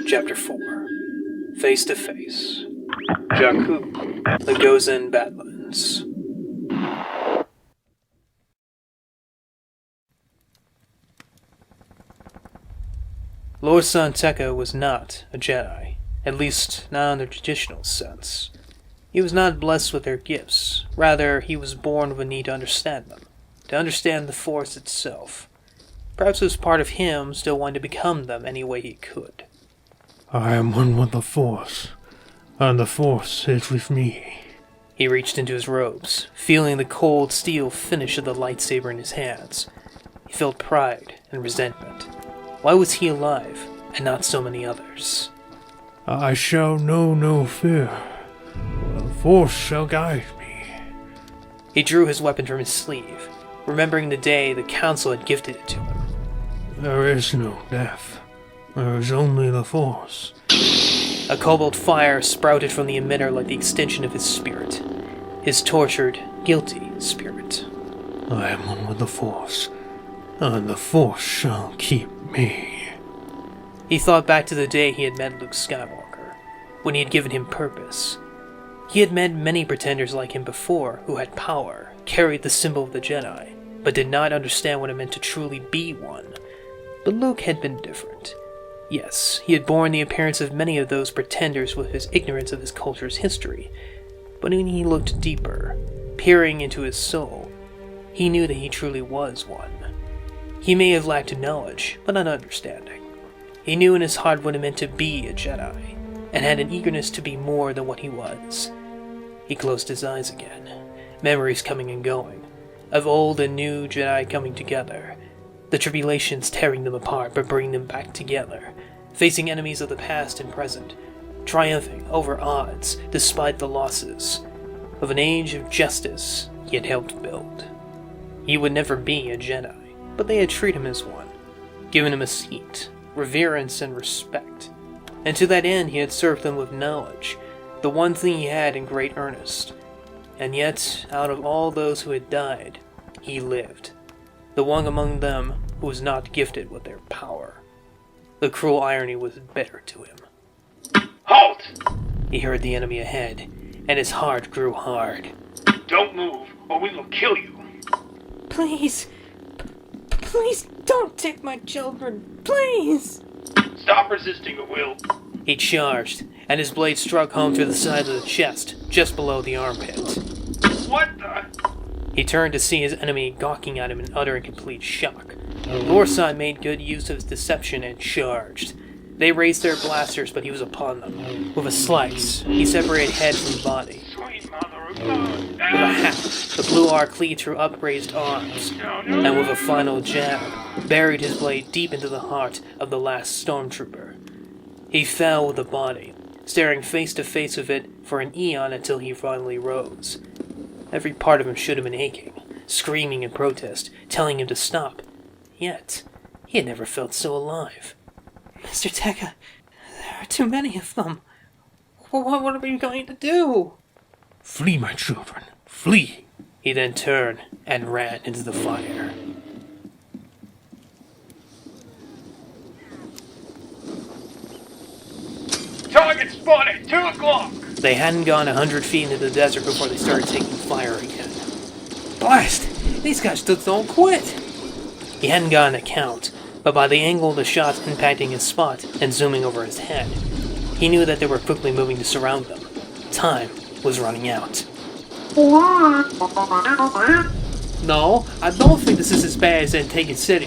Chapter 4. Face to Face. Jakku, the Gozen Badlands. Lor San Tekka was not a Jedi, at least not in the traditional sense. He was not blessed with their gifts, rather he was born with a need to understand them, to understand the Force itself. Perhaps it was part of him still wanting to become them any way he could. I am one with the Force, and the Force is with me. He reached into his robes, feeling the cold steel finish of the lightsaber in his hands. He felt pride and resentment. Why was he alive, and not so many others? I shall know no fear. The Force shall guide me. He drew his weapon from his sleeve, remembering the day the Council had gifted it to him. There is no death. There is only the Force. A cobalt fire sprouted from the emitter like the extension of his spirit. His tortured, guilty spirit. I am one with the Force, and the Force shall keep me. He thought back to the day he had met Luke Skywalker, when he had given him purpose. He had met many pretenders like him before who had power, carried the symbol of the Jedi, but did not understand what it meant to truly be one. But Luke had been different. Yes, he had borne the appearance of many of those pretenders with his ignorance of his culture's history, but when he looked deeper, peering into his soul, he knew that he truly was one. He may have lacked knowledge, but not understanding. He knew in his heart what it meant to be a Jedi, and had an eagerness to be more than what he was. He closed his eyes again, memories coming and going, of old and new Jedi coming together, the tribulations tearing them apart but bringing them back together, facing enemies of the past and present, triumphing over odds despite the losses, of an age of justice he had helped build. He would never be a Jedi, but they had treated him as one, given him a seat, reverence and respect, and to that end he had served them with knowledge, the one thing he had in great earnest. And yet, out of all those who had died, he lived, the one among them who was not gifted with their power. The cruel irony was bitter to him. Halt! He heard the enemy ahead, and his heart grew hard. Don't move, or we will kill you. Please. Please don't take my children. Please. Stop resisting, or we'll... He charged, and his blade struck home through the side of the chest, just below the armpit. What the... He turned to see his enemy gawking at him in utter and complete shock. Lor San made good use of his deception and charged. They raised their blasters, but he was upon them. With a slice, he separated head from body. Sweet mother of God. With a hack, the blue arc cleaved through upraised arms, and with a final jab, buried his blade deep into the heart of the last stormtrooper. He fell with the body, staring face to face with it for an eon until he finally rose. Every part of him should have been aching, screaming in protest, telling him to stop. Yet, he had never felt so alive. Mr. Tekka, there are too many of them. What are we going to do? Flee, my children, flee! He then turned and ran into the fire. Target spotted! 2 o'clock! They hadn't gone 100 feet into the desert before they started taking fire again. Blast! These guys just don't quit! He hadn't gotten a count, but by the angle of the shots impacting his spot and zooming over his head, he knew that they were quickly moving to surround them. Time was running out. No, I don't think this is as bad as Antigua City.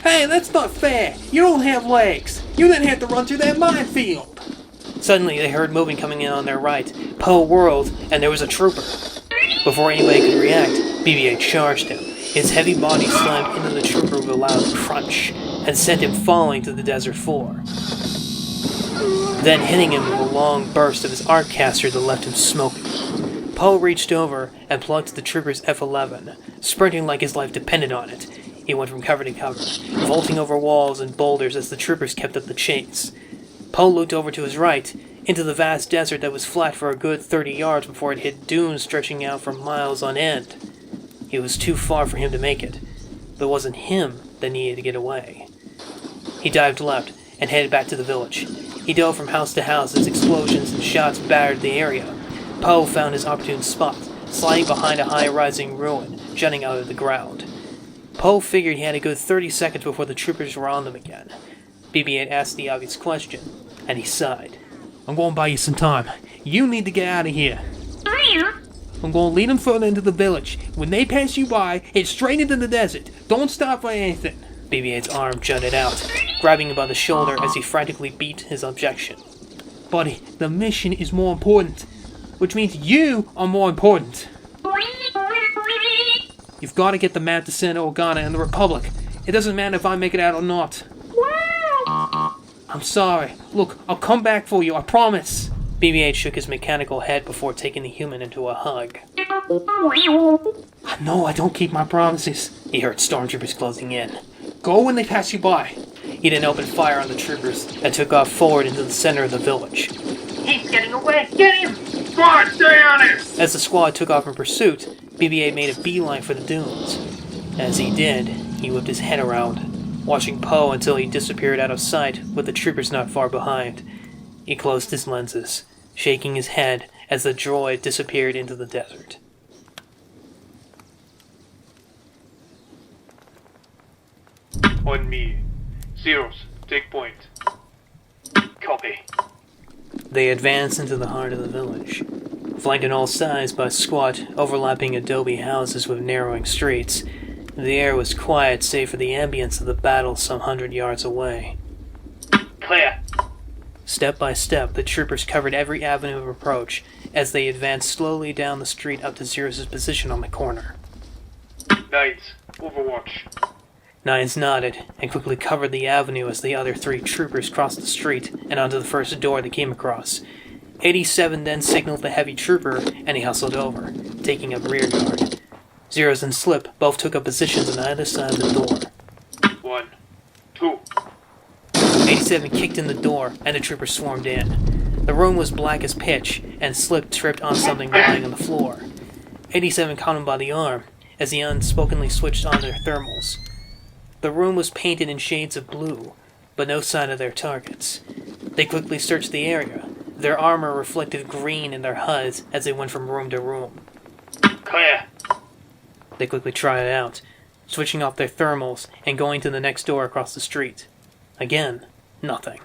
Hey, that's not fair! You don't have legs! You didn't have to run through that minefield! Suddenly they heard moving coming in on their right. Poe whirled, and there was a trooper. Before anybody could react, BB-8 charged him. His heavy body slammed into the trooper with a loud crunch, and sent him falling to the desert floor. Then hitting him with a long burst of his arc caster that left him smoking. Poe reached over and plucked the trooper's F-11, sprinting like his life depended on it. He went from cover to cover, vaulting over walls and boulders as the troopers kept up the chase. Poe looked over to his right, into the vast desert that was flat for a good 30 yards before it hit dunes stretching out for miles on end. It was too far for him to make it. but it wasn't him that needed to get away. He dived left and headed back to the village. He dove from house to house as explosions and shots battered the area. Poe found his opportune spot, sliding behind a high-rising ruin jutting out of the ground. Poe figured he had a good 30 seconds before the troopers were on them again. BB-8 asked the obvious question, and he sighed. I'm going to buy you some time. You need to get out of here. I'm going to lead them further into the village. When they pass you by, head straight into the desert. Don't stop for anything. BB-8's arm jutted out, grabbing him by the shoulder as he frantically beat his objection. Buddy, the mission is more important, which means you are more important. You've got to get the map to Santa Organa and the Republic. It doesn't matter if I make it out or not. I'm sorry. Look, I'll come back for you, I promise. BB-8 shook his mechanical head before taking the human into a hug. I know I don't keep my promises. He heard stormtroopers closing in. Go when they pass you by. He then opened fire on the troopers and took off forward into the center of the village. He's getting away! Get him! Squad, stay on him! As the squad took off in pursuit, BB-8 made a beeline for the dunes. As he did, he whipped his head around, watching Poe until he disappeared out of sight with the troopers not far behind. He closed his lenses, shaking his head as the droid disappeared into the desert. On me. Zeros, take point. Copy. They advanced into the heart of the village, flanked on all sides by squat, overlapping adobe houses with narrowing streets. The air was quiet save for the ambience of the battle some 100 yards away. Clear. Step by step, the troopers covered every avenue of approach as they advanced slowly down the street up to Zeros' position on the corner. Nines, Overwatch. Nines nodded and quickly covered the avenue as the other three troopers crossed the street and onto the first door they came across. 87 then signaled the heavy trooper and he hustled over, taking up rear guard. Zeros and Slip both took up positions on either side of the door. 1, 2. 87 kicked in the door and the troopers swarmed in. The room was black as pitch and Slip tripped on something lying on the floor. 87 caught him by the arm as he unspokenly switched on their thermals. The room was painted in shades of blue, but no sign of their targets. They quickly searched the area. Their armor reflected green in their HUDs as they went from room to room. Clear. They quickly tried it out, switching off their thermals and going to the next door across the street. Again, nothing.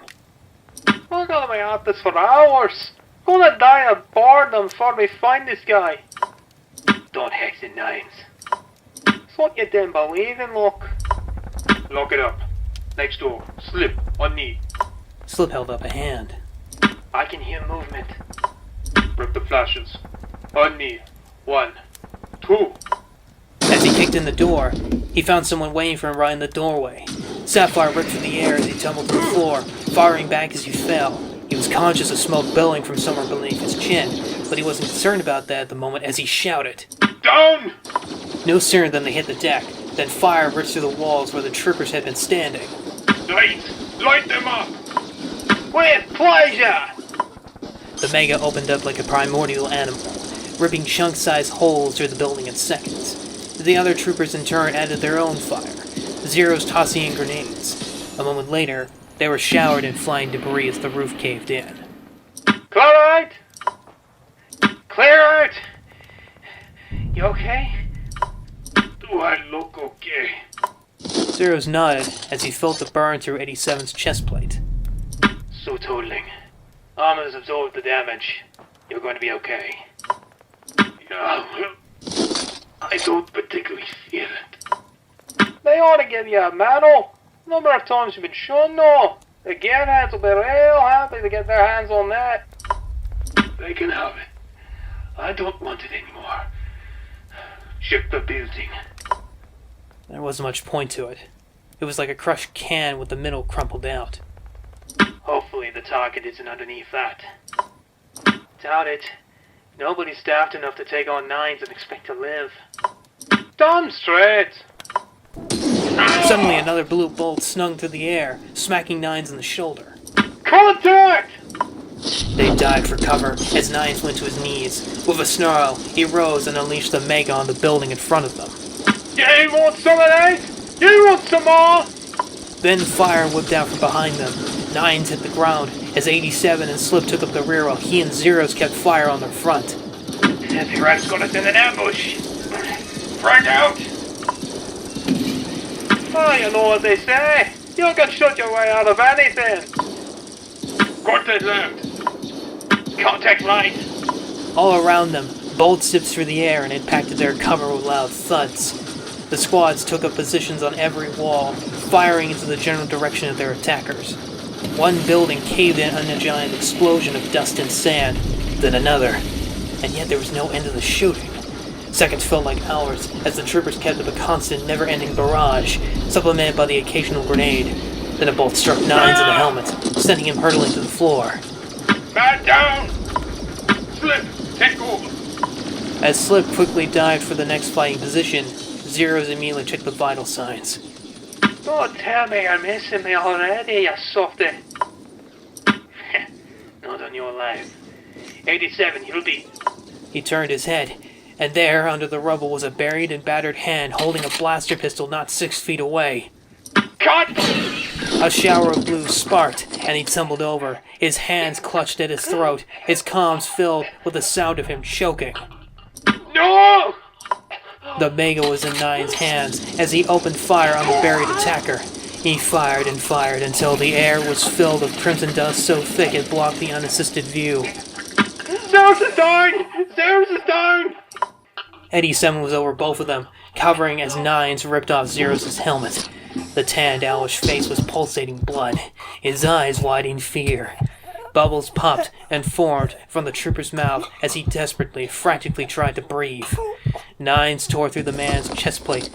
We're gonna be at this for hours. Gonna die of boredom before we find this guy. Don't hex the Nines. It's what you didn't believe in, look. Lock it up. Next door. Slip. On knee. Slip held up a hand. I can hear movement. Rip the flashes. On knee. 1, 2. As he kicked in the door, he found someone waiting for him right in the doorway. Sapphire ripped through the air as he tumbled to the floor, firing back as he fell. He was conscious of smoke billowing from somewhere beneath his chin, but he wasn't concerned about that at the moment as he shouted. Down! No sooner than they hit the deck, than fire ripped through the walls where the troopers had been standing. Light them up! With pleasure! The Mega opened up like a primordial animal, ripping chunk-sized holes through the building in seconds. The other troopers in turn added their own fire, Zeros tossing in grenades. A moment later, they were showered in flying debris as the roof caved in. Clear out! Clear out! You okay? Do I look okay? Zeros nodded as he felt the burn through 87's chest plate. So totaling. Armor's absorbed the damage. You're going to be okay. Yeah, well, I don't particularly feel it. They ought to give you a medal. Number of times you've been shown, though. The gearheads will be real happy to get their hands on that. They can have it. I don't want it anymore. Check the building. There wasn't much point to it. It was like a crushed can with the middle crumpled out. Hopefully the target isn't underneath that. Doubt it. Nobody's staffed enough to take on Nines and expect to live. Damn straight! Suddenly another blue bolt snung through the air, smacking Nines in the shoulder. Contact! They dived for cover as Nines went to his knees. With a snarl, he rose and unleashed the Mega on the building in front of them. You want some of that? You want some more? Then fire whipped out from behind them. Nines hit the ground as 87 and Slip took up the rear while he and Zeros kept fire on their front. The rat's got us in an ambush. Frag out! Oh, you know what they say. You can shoot your way out of anything. Contact left. Contact right. All around them, bolts zipped through the air and impacted their cover with loud thuds. The squads took up positions on every wall, firing into the general direction of their attackers. One building caved in under a giant explosion of dust and sand, then another, and yet there was no end to the shooting. Seconds felt like hours as the troopers kept up a constant, never-ending barrage, supplemented by the occasional grenade. Then a bolt struck Nines in the helmet, sending him hurtling to the floor. Man down! Slip, take over. As Slip quickly dived for the next fighting position, Zeros immediately checked the vital signs. Don't tell me you're missing me already, you softy. Not on your life. 87, you'll be... He turned his head, and there, under the rubble, was a buried and battered hand holding a blaster pistol not 6 feet away. Cut! A shower of blue sparked, and he tumbled over, his hands clutched at his throat, his comms filled with the sound of him choking. No! The Mega was in Nine's hands as he opened fire on the buried attacker. He fired and fired until the air was filled with crimson dust so thick it blocked the unassisted view. Zeus is down! Zeus is down! 87 was over both of them, covering as Nines ripped off Zeros' helmet. The tanned, owlish face was pulsating blood, his eyes wide in fear. Bubbles popped and formed from the trooper's mouth as he desperately, frantically tried to breathe. Nines tore through the man's chest plate,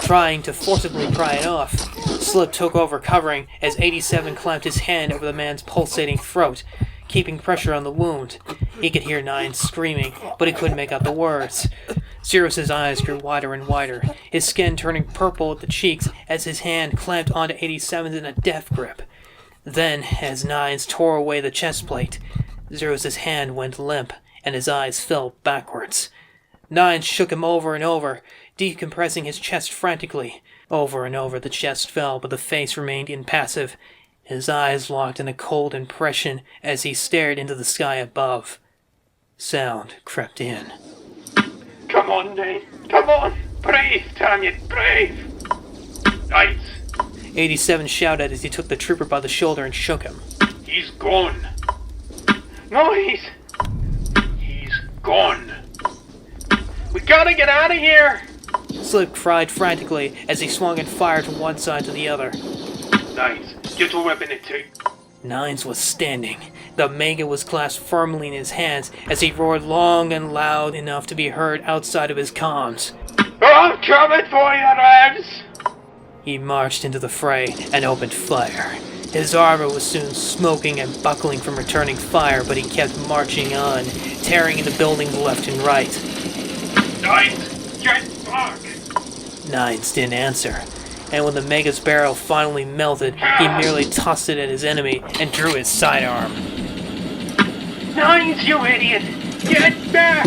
trying to forcibly pry it off. Slip took over covering as 87 clamped his hand over the man's pulsating throat, keeping pressure on the wound. He could hear Nines screaming, but he couldn't make out the words. Zeros' eyes grew wider and wider, his skin turning purple at the cheeks as his hand clamped onto 87's in a death grip. Then, as Nines tore away the chest plate, Zeros' hand went limp, and his eyes fell backwards. Nines shook him over and over, decompressing his chest frantically. Over and over the chest fell, but the face remained impassive. His eyes locked in a cold impression as he stared into the sky above. Sound crept in. Come on, Nate. Come on. Brave, Tanya. Brave. Nice. 87 shouted as he took the trooper by the shoulder and shook him. He's gone. No, he's gone. We gotta get out of here. Slip cried frantically as he swung and fired from one side to the other. Nice. Get your weapon in two. Nines was standing. The Mega was clasped firmly in his hands as he roared long and loud enough to be heard outside of his comms. I'm coming for you, Rams! He marched into the fray and opened fire. His armor was soon smoking and buckling from returning fire, but he kept marching on, tearing into buildings left and right. Nines, get back! Nines didn't answer, and when the Mega's barrel finally melted, he merely tossed it at his enemy and drew his sidearm. Nines, you idiot! Get back!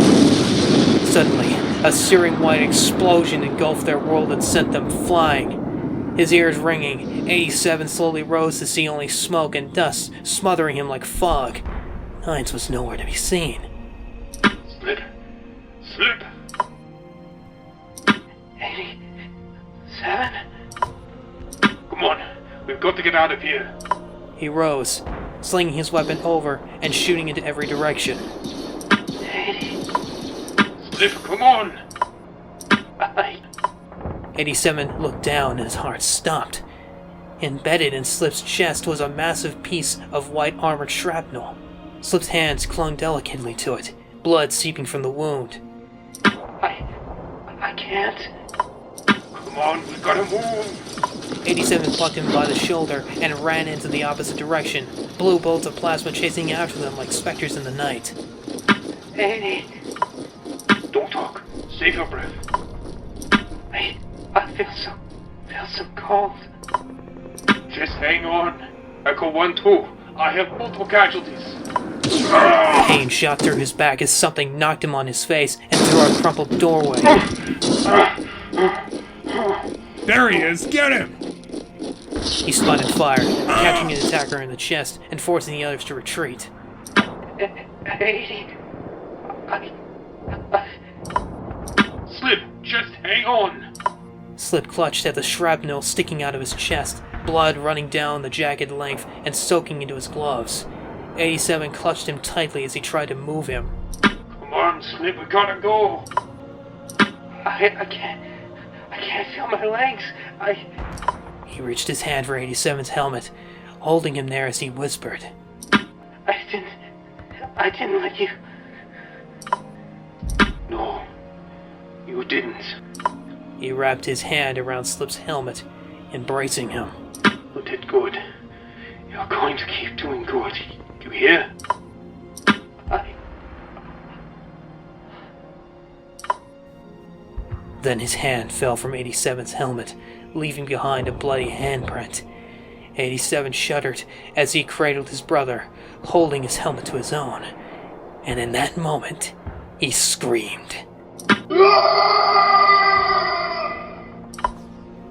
Suddenly, a searing white explosion engulfed their world and sent them flying. His ears ringing, 87 slowly rose to see only smoke and dust smothering him like fog. Nines was nowhere to be seen. Slip. Slip. 87? Come on, we've got to get out of here. He rose, slinging his weapon over and shooting into every direction. 80. Slip, come on. 87 looked down and his heart stopped. Embedded in Slip's chest was a massive piece of white armored shrapnel. Slip's hands clung delicately to it, blood seeping from the wound. I can't. Come on, we gotta move. 87 plucked him by the shoulder and ran into the opposite direction, blue bolts of plasma chasing after them like specters in the night. 80. Don't talk. Save your breath. I feel so cold. Just hang on. Echo 1-2. I have multiple casualties. Pain shot through his back as something knocked him on his face and through a crumpled doorway. There he is! Get him! He spun and fired, catching an attacker in the chest and forcing the others to retreat. 80. Slip, just hang on. Slip clutched at the shrapnel sticking out of his chest, blood running down the jagged length and soaking into his gloves. 87 clutched him tightly as he tried to move him. Come on, Slip, we gotta go. I can't feel my legs. He reached his hand for 87's helmet, holding him there as he whispered. I didn't let you. No, you didn't. He wrapped his hand around Slip's helmet, embracing him. You did good. You're going to keep doing good. You hear? Then his hand fell from 87's helmet, leaving behind a bloody handprint. 87 shuddered as he cradled his brother, holding his helmet to his own. And in that moment, he screamed.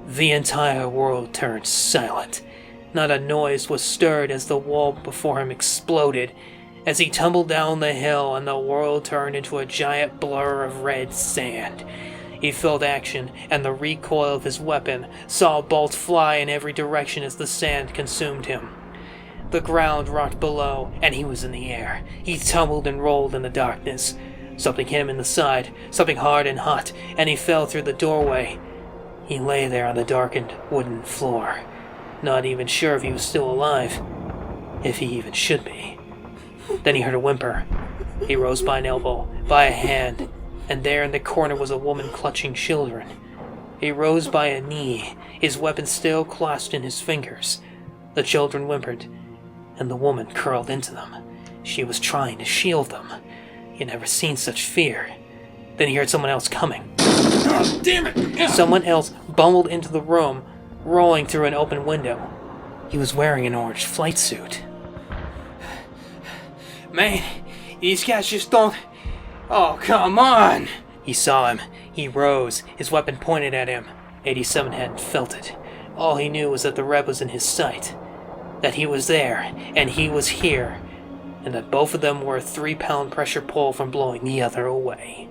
The entire world turned silent. Not a noise was stirred as the wall before him exploded. As he tumbled down the hill and the world turned into a giant blur of red sand. He felt action and the recoil of his weapon, saw bolts fly in every direction as the sand consumed him. The ground rocked below, and he was in the air. He tumbled and rolled in the darkness. Something hit him in the side, something hard and hot, and he fell through the doorway. He lay there on the darkened wooden floor, not even sure if he was still alive, if he even should be. Then he heard a whimper. He rose by an elbow, by a hand, and there in the corner was a woman clutching children. He rose by a knee, his weapon still clasped in his fingers. The children whimpered, and the woman curled into them. She was trying to shield them. He had never seen such fear. Then he heard someone else coming. Oh, damn it! Someone else bumbled into the room, rolling through an open window. He was wearing an orange flight suit. Man, these guys just don't... Oh, come on! He saw him. He rose, his weapon pointed at him. 87 hadn't felt it. All he knew was that the Reb was in his sight. That he was there, and he was here. And that both of them were a 3-pound pressure pull from blowing the other away.